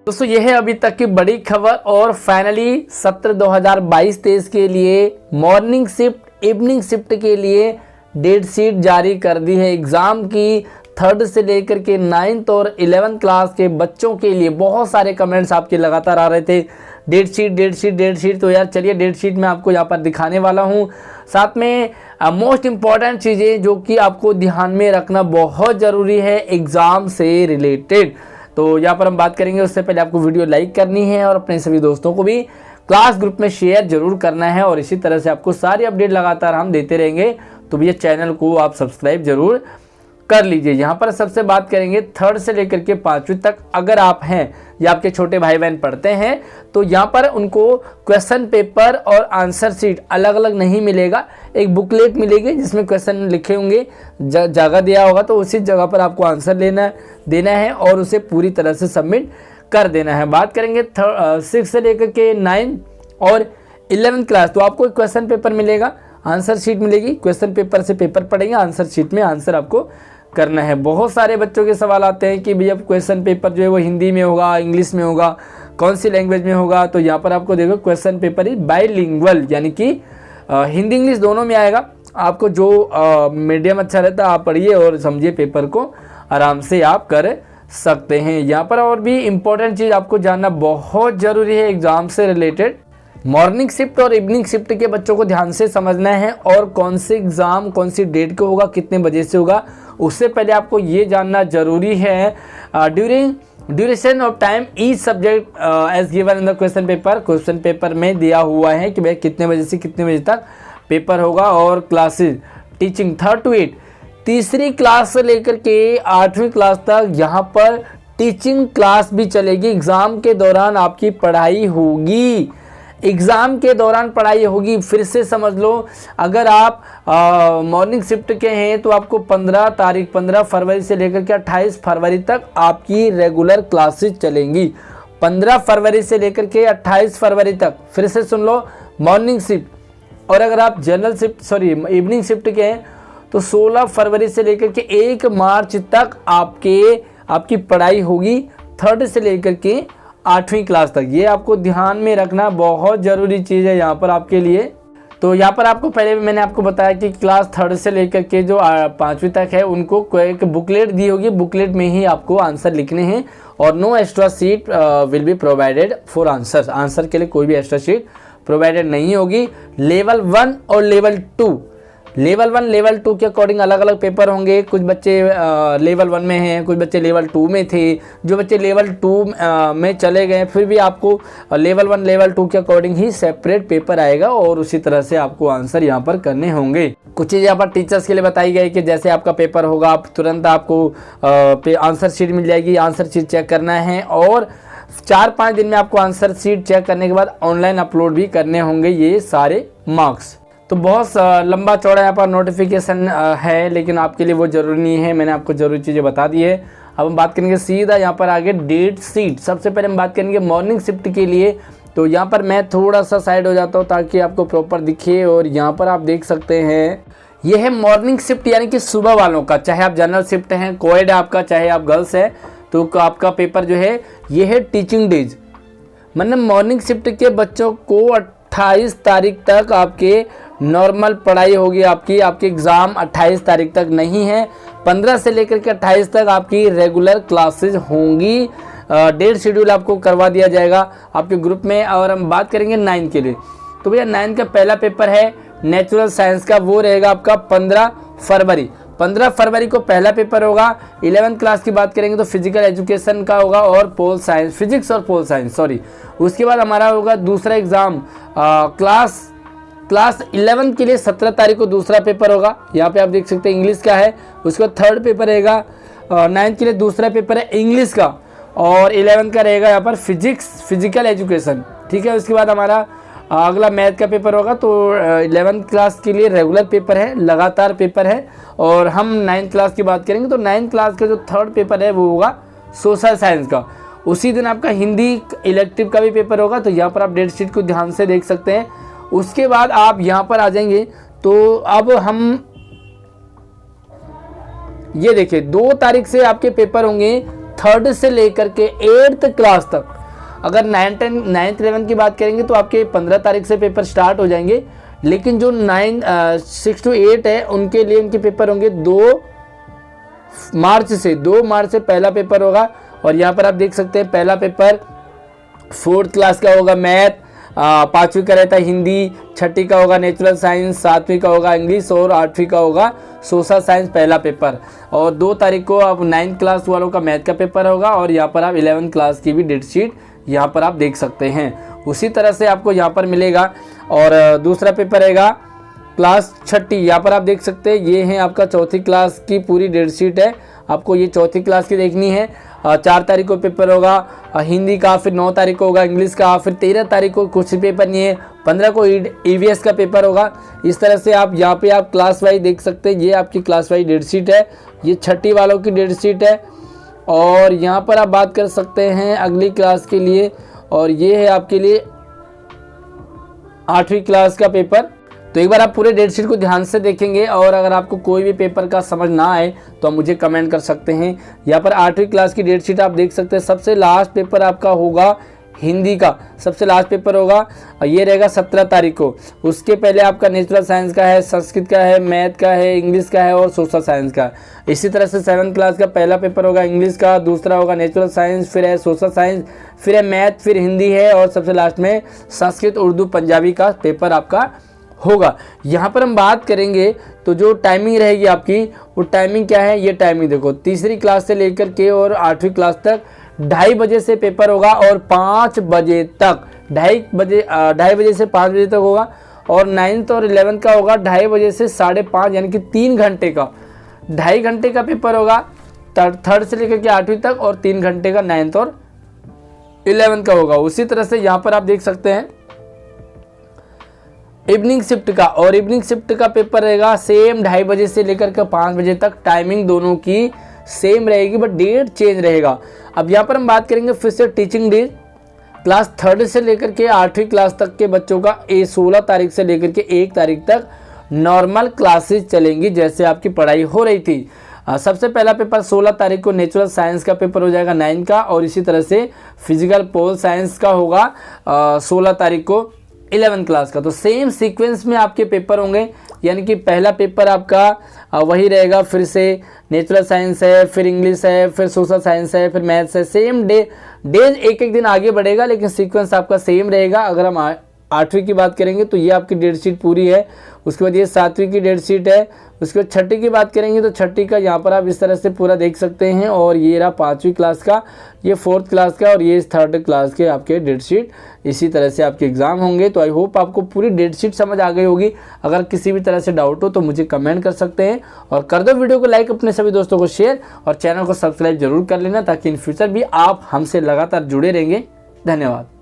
दोस्तों ये है अभी तक की बड़ी खबर और फाइनली सत्र 2022-23 के लिए मॉर्निंग शिफ्ट इवनिंग शिफ्ट के लिए डेट शीट जारी कर दी है। एग्ज़ाम की 3rd से लेकर के 9th और 11th क्लास के बच्चों के लिए बहुत सारे कमेंट्स आपके लगातार आ रहे थे, डेट शीट। तो यार चलिए डेट शीट मैं आपको यहाँ पर दिखाने वाला हूँ। साथ में मोस्ट इम्पॉर्टेंट चीज़ें जो कि आपको ध्यान में रखना बहुत ज़रूरी है एग्ज़ाम से रिलेटेड, तो यहाँ पर हम बात करेंगे। उससे पहले आपको वीडियो लाइक करनी है और अपने सभी दोस्तों को भी क्लास ग्रुप में शेयर जरूर करना है और इसी तरह से आपको सारी अपडेट लगातार हम देते रहेंगे, तो भैया चैनल को आप सब्सक्राइब जरूर कर लीजिए। यहाँ पर सबसे बात करेंगे 3rd से लेकर के 5वीं तक अगर आप हैं या आपके छोटे भाई बहन पढ़ते हैं तो यहाँ पर उनको क्वेश्चन पेपर और आंसर शीट अलग अलग नहीं मिलेगा, एक बुकलेट मिलेगी जिसमें क्वेश्चन लिखे होंगे, जगह दिया होगा, तो उसी जगह पर आपको आंसर देना है और उसे पूरी तरह से सबमिट कर देना है। बात करेंगे 6 से लेकर के 9 और 11th क्लास, तो आपको एक क्वेश्चन पेपर मिलेगा, आंसर शीट मिलेगी। क्वेश्चन पेपर से पेपर पढ़ेंगे, आंसर शीट में आंसर आपको करना है। बहुत सारे बच्चों के सवाल आते हैं कि भैया क्वेश्चन पेपर जो है वो हिंदी में होगा, इंग्लिश में होगा, कौन सी लैंग्वेज में होगा, तो यहाँ पर आपको देखो क्वेश्चन पेपर इज बाइलिंगुअल, यानी कि हिंदी इंग्लिश दोनों में आएगा। आपको जो मीडियम अच्छा रहता है आप पढ़िए और समझिए, पेपर को आराम से आप कर सकते हैं। यहाँ पर और भी इम्पोर्टेंट चीज़ आपको जानना बहुत ज़रूरी है एग्ज़ाम से रिलेटेड, मॉर्निंग शिफ्ट और इवनिंग शिफ्ट के बच्चों को ध्यान से समझना है और कौन से एग्ज़ाम कौन सी डेट को होगा, कितने बजे से होगा, उससे पहले आपको ये जानना जरूरी है duration of time each subject as given in the question paper में दिया हुआ है कि भाई कितने बजे से कितने बजे तक पेपर होगा। और क्लासेस टीचिंग 3rd to 8, तीसरी क्लास से लेकर के 8वीं क्लास तक यहाँ पर टीचिंग क्लास भी चलेगी। एग्ज़ाम के दौरान आपकी पढ़ाई होगी, एग्ज़ाम के दौरान पढ़ाई होगी। फिर से समझ लो, अगर आप मॉर्निंग शिफ्ट के हैं तो आपको 15 फरवरी से लेकर के 28 फरवरी तक आपकी रेगुलर क्लासेस चलेंगी। 15 फरवरी से लेकर के 28 फरवरी तक, फिर से सुन लो, मॉर्निंग शिफ्ट। और अगर आप इवनिंग शिफ्ट के हैं तो 16 फरवरी से लेकर के 1 मार्च तक आपकी पढ़ाई होगी, 3rd से लेकर के 8वीं क्लास तक। ये आपको ध्यान में रखना बहुत ज़रूरी चीज़ है यहाँ पर आपके लिए। तो यहाँ पर आपको पहले भी मैंने आपको बताया कि क्लास 3rd से लेकर के जो 5वीं तक है उनको एक बुकलेट दी होगी, बुकलेट में ही आपको आंसर लिखने हैं और no extra sheet will be provided for answer के लिए कोई भी एक्स्ट्रा शीट प्रोवाइडेड नहीं होगी। लेवल 1 और लेवल 2, लेवल 1 लेवल 2 के अकॉर्डिंग अलग अलग पेपर होंगे। कुछ बच्चे लेवल 1 में हैं, कुछ बच्चे लेवल 2 में थे। जो बच्चे लेवल 2 में चले गए फिर भी आपको लेवल 1 लेवल 2 के अकॉर्डिंग ही सेपरेट पेपर आएगा और उसी तरह से आपको आंसर यहाँ पर करने होंगे। कुछ चीज़ें यहाँ पर टीचर्स के लिए बताई गई कि जैसे आपका पेपर होगा आप तुरंत आपको आंसर शीट मिल जाएगी, आंसर शीट चेक करना है और 4-5 दिन में आपको आंसर शीट चेक करने के बाद ऑनलाइन अपलोड भी करने होंगे ये सारे मार्क्स। तो बहुत लंबा चौड़ा यहाँ पर नोटिफिकेशन है, लेकिन आपके लिए वो ज़रूरी नहीं है, मैंने आपको ज़रूरी चीज़ें बता दी है। अब हम बात करेंगे सीधा यहाँ पर आगे डेट शीट। सबसे पहले हम बात करेंगे मॉर्निंग शिफ्ट के लिए, तो यहाँ पर मैं थोड़ा सा साइड हो जाता हूँ ताकि आपको प्रॉपर दिखे। और यहाँ पर आप देख सकते हैं ये है मॉर्निंग शिफ्ट, यानी कि सुबह वालों का, चाहे आप जनरल शिफ्ट हैं, कोएड है आपका, चाहे आप गर्ल्स हैं, तो आपका पेपर जो है ये है टीचिंग डेज। मतलब मॉर्निंग शिफ्ट के बच्चों को 28 तारीख तक आपके नॉर्मल पढ़ाई होगी, आपकी एग्ज़ाम 28 तारीख तक नहीं है, 15 से लेकर के 28 तक आपकी रेगुलर क्लासेस होंगी। डेट शेड्यूल आपको करवा दिया जाएगा आपके ग्रुप में। और हम बात करेंगे 9 के लिए, तो भैया 9 का पहला पेपर है नेचुरल साइंस का, वो रहेगा आपका 15 फरवरी को पहला पेपर होगा। 11th क्लास की बात करेंगे तो फिजिकल एजुकेशन का होगा और पोल साइंस, फिजिक्स और पोल साइंस उसके बाद हमारा होगा दूसरा एग्ज़ाम क्लास 11 के लिए 17 तारीख को दूसरा पेपर होगा। यहाँ पे आप देख सकते हैं इंग्लिश का है, उसका 3rd पेपर रहेगा। 9th के लिए दूसरा पेपर है इंग्लिश का और 11th का रहेगा यहाँ पर फिजिकल एजुकेशन, ठीक है। उसके बाद हमारा अगला मैथ का पेपर होगा। तो 11th क्लास के लिए रेगुलर पेपर है, लगातार पेपर है। और हम 9th क्लास की बात करेंगे तो 9th क्लास का जो 3rd पेपर है वो होगा सोशल साइंस का। उसी दिन आपका हिंदी इलेक्टिव का भी पेपर होगा, तो यहाँ पर आप डेट शीट को ध्यान से देख सकते हैं। उसके बाद आप यहाँ पर आ जाएंगे तो अब हम ये देखिए 2 तारीख से आपके पेपर होंगे 3rd से लेकर के 8th क्लास तक। अगर 9th 11th की बात करेंगे तो आपके 15 तारीख से पेपर स्टार्ट हो जाएंगे, लेकिन जो 6 to 8 है उनके लिए उनके पेपर होंगे 2 मार्च से पहला पेपर होगा। और यहाँ पर आप देख सकते हैं पहला पेपर 4th क्लास का होगा मैथ, 5वीं का रहता है हिंदी, 6ठी का होगा नेचुरल साइंस, 7वीं का होगा इंग्लिश और 8वीं का होगा सोशल साइंस पहला पेपर। और 2 तारीख को आप 9th क्लास वालों का मैथ का पेपर होगा। और यहाँ पर आप 11th क्लास की भी डेट शीट यहाँ पर आप देख सकते हैं। उसी तरह से आपको यहाँ पर मिलेगा। और दूसरा पेपर रहेगा क्लास 6ठी, यहाँ पर आप देख सकते हैं ये है आपका 4थी क्लास की पूरी डेट शीट है। आपको ये 4थी क्लास की देखनी है। 4 तारीख को पेपर होगा हिंदी का, फिर 9 तारीख को होगा इंग्लिश का, फिर 13 तारीख को कुछ पेपर नहीं है, 15 को EVS का पेपर होगा। इस तरह से आप यहाँ पे आप क्लास वाइज देख सकते हैं। ये आपकी क्लास वाइज डेट शीट है, ये 6ठी वालों की डेट शीट है। और यहाँ पर आप बात कर सकते हैं अगली क्लास के लिए, और ये है आपके लिए 8वीं क्लास का पेपर। तो एक बार आप पूरे डेट शीट को ध्यान से देखेंगे, और अगर आपको कोई भी पेपर का समझ ना आए तो आप मुझे कमेंट कर सकते हैं। यहाँ पर 8वीं क्लास की डेट शीट आप देख सकते हैं। सबसे लास्ट पेपर आपका होगा हिंदी का, सबसे लास्ट पेपर होगा, ये रहेगा 17 तारीख को। उसके पहले आपका नेचुरल साइंस का है, संस्कृत का है, मैथ का है, इंग्लिश का है और सोशल साइंस का। इसी तरह से 7th क्लास का पहला पेपर होगा इंग्लिश का, दूसरा होगा नेचुरल साइंस, फिर है सोशल साइंस, फिर है मैथ, फिर हिंदी है, और सबसे लास्ट में संस्कृत, उर्दू, पंजाबी का पेपर आपका होगा। यहाँ पर हम बात करेंगे तो जो टाइमिंग रहेगी आपकी, वो टाइमिंग क्या है, ये टाइमिंग देखो। 3री क्लास से लेकर के और 8वीं क्लास तक 2:30 बजे से पेपर होगा, और 5 बजे तक 2:30 बजे से 5 बजे तक होगा। और 9th और 11th का होगा 2:30 बजे से 5:30, यानी कि 3 घंटे का, 2.5 घंटे का पेपर होगा 3rd से लेकर के 8वीं तक, और 3 घंटे का 9th और 11th का होगा। उसी तरह से यहाँ पर आप देख सकते हैं इवनिंग शिफ्ट का, और इवनिंग शिफ्ट का पेपर रहेगा सेम 2:30 बजे से लेकर के 5 बजे तक। टाइमिंग दोनों की सेम रहेगी, बट डेट चेंज रहेगा। अब यहाँ पर हम बात करेंगे फिर से टीचिंग डे। क्लास 3rd से लेकर के 8वीं क्लास तक के बच्चों का 16 तारीख से लेकर के 1 तारीख तक नॉर्मल क्लासेस चलेंगी, जैसे आपकी पढ़ाई हो रही थी। सबसे पहला पेपर 16 तारीख को नेचुरल साइंस का पेपर हो जाएगा 9 का, और इसी तरह से फिजिकल पोल साइंस का होगा 16 तारीख को 11th क्लास का। तो सेम सीक्वेंस में आपके पेपर होंगे, यानी कि पहला पेपर आपका वही रहेगा, फिर से नेचुरल साइंस है, फिर इंग्लिश है, फिर सोशल साइंस है, फिर मैथ्स है। सेम डेज एक दिन आगे बढ़ेगा, लेकिन सीक्वेंस आपका सेम रहेगा। अगर हम 8वीं की बात करेंगे तो ये आपकी डेट शीट पूरी है। उसके बाद ये 7वीं की डेट शीट है। उसके बाद 6ठी की बात करेंगे तो 6ठी का यहाँ पर आप इस तरह से पूरा देख सकते हैं। और ये रहा 5वीं क्लास का, ये 4th क्लास का, और ये 3rd क्लास के आपके डेट शीट। इसी तरह से आपके एग्जाम होंगे। तो आई होप आपको पूरी डेट शीट समझ आ गई होगी। अगर किसी भी तरह से डाउट हो तो मुझे कमेंट कर सकते हैं, और कर दो वीडियो को लाइक, अपने सभी दोस्तों को शेयर, और चैनल को सब्सक्राइब जरूर कर लेना, ताकि इन फ्यूचर भी आप हमसे लगातार जुड़े रहेंगे। धन्यवाद।